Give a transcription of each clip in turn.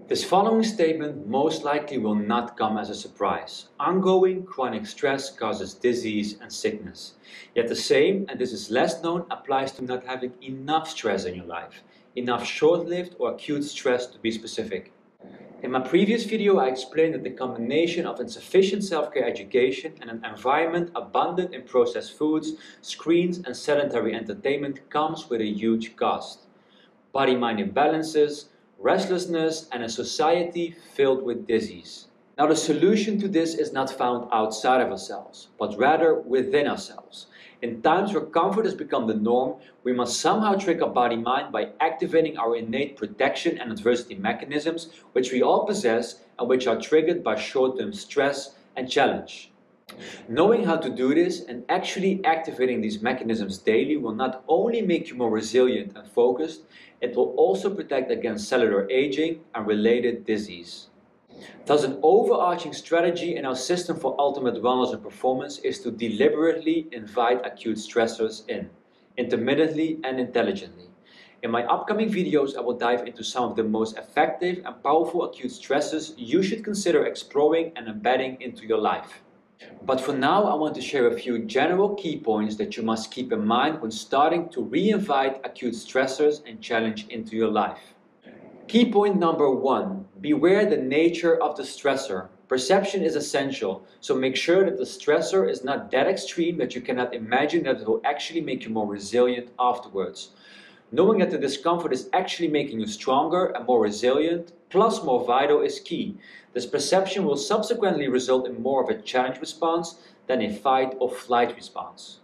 This following statement most likely will not come as a surprise. Ongoing chronic stress causes disease and sickness. Yet the same, and this is less known, applies to not having enough stress in your life. Enough short-lived or acute stress to be specific. In my previous video I explained that the combination of insufficient self-care education and an environment abundant in processed foods, screens and sedentary entertainment comes with a huge cost. Body-mind imbalances, restlessness and a society filled with disease. Now the solution to this is not found outside of ourselves, but rather within ourselves. In times where comfort has become the norm, we must somehow trick our body-mind by activating our innate protection and adversity mechanisms, which we all possess and which are triggered by short-term stress and challenge. Knowing how to do this and actually activating these mechanisms daily will not only make you more resilient and focused, it will also protect against cellular aging and related disease. Thus, an overarching strategy in our system for ultimate wellness and performance is to deliberately invite acute stressors in, intermittently and intelligently. In my upcoming videos, I will dive into some of the most effective and powerful acute stressors you should consider exploring and embedding into your life. But for now, I want to share a few general key points that you must keep in mind when starting to re-invite acute stressors and challenge into your life. Key point number 1. Beware the nature of the stressor. Perception is essential, so make sure that the stressor is not that extreme that you cannot imagine that it will actually make you more resilient afterwards. Knowing that the discomfort is actually making you stronger and more resilient, plus more vital, is key. This perception will subsequently result in more of a challenge response than a fight or flight response.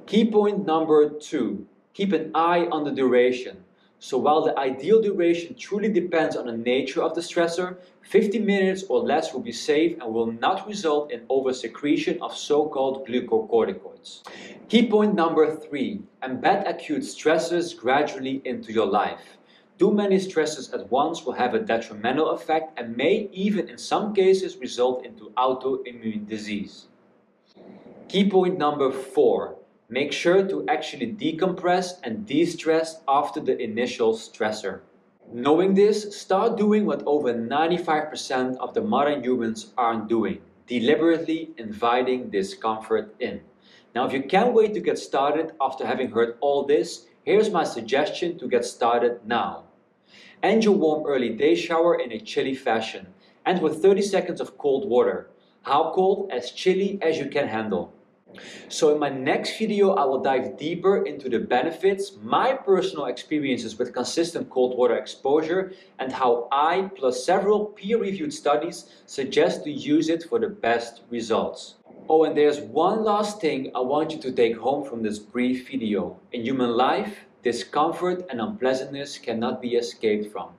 Key point number 2. Keep an eye on the duration. So while the ideal duration truly depends on the nature of the stressor, 50 minutes or less will be safe and will not result in oversecretion of so-called glucocorticoids. Key point number 3. Embed acute stressors gradually into your life. Too many stresses at once will have a detrimental effect and may even in some cases result into autoimmune disease. Key point number 4. Make sure to actually decompress and de-stress after the initial stressor. Knowing this, start doing what over 95% of the modern humans aren't doing, deliberately inviting discomfort in. Now, if you can't wait to get started after having heard all this, here's my suggestion to get started now. End your warm early day shower in a chilly fashion, and with 30 seconds of cold water. How cold? As chilly as you can handle. So in my next video, I will dive deeper into the benefits, my personal experiences with consistent cold water exposure, and how I, plus several peer-reviewed studies, suggest to use it for the best results. Oh, and there's one last thing I want you to take home from this brief video. In human life, discomfort and unpleasantness cannot be escaped from.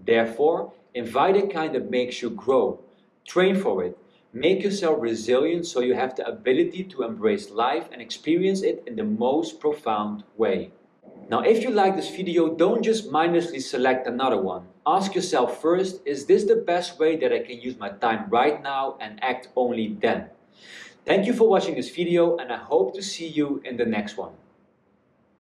Therefore, invite a kind that makes you grow. Train for it. Make yourself resilient so you have the ability to embrace life and experience it in the most profound way. Now, if you like this video, don't just mindlessly select another one. Ask yourself first, is this the best way that I can use my time right now, and act only then? Thank you for watching this video, and I hope to see you in the next one.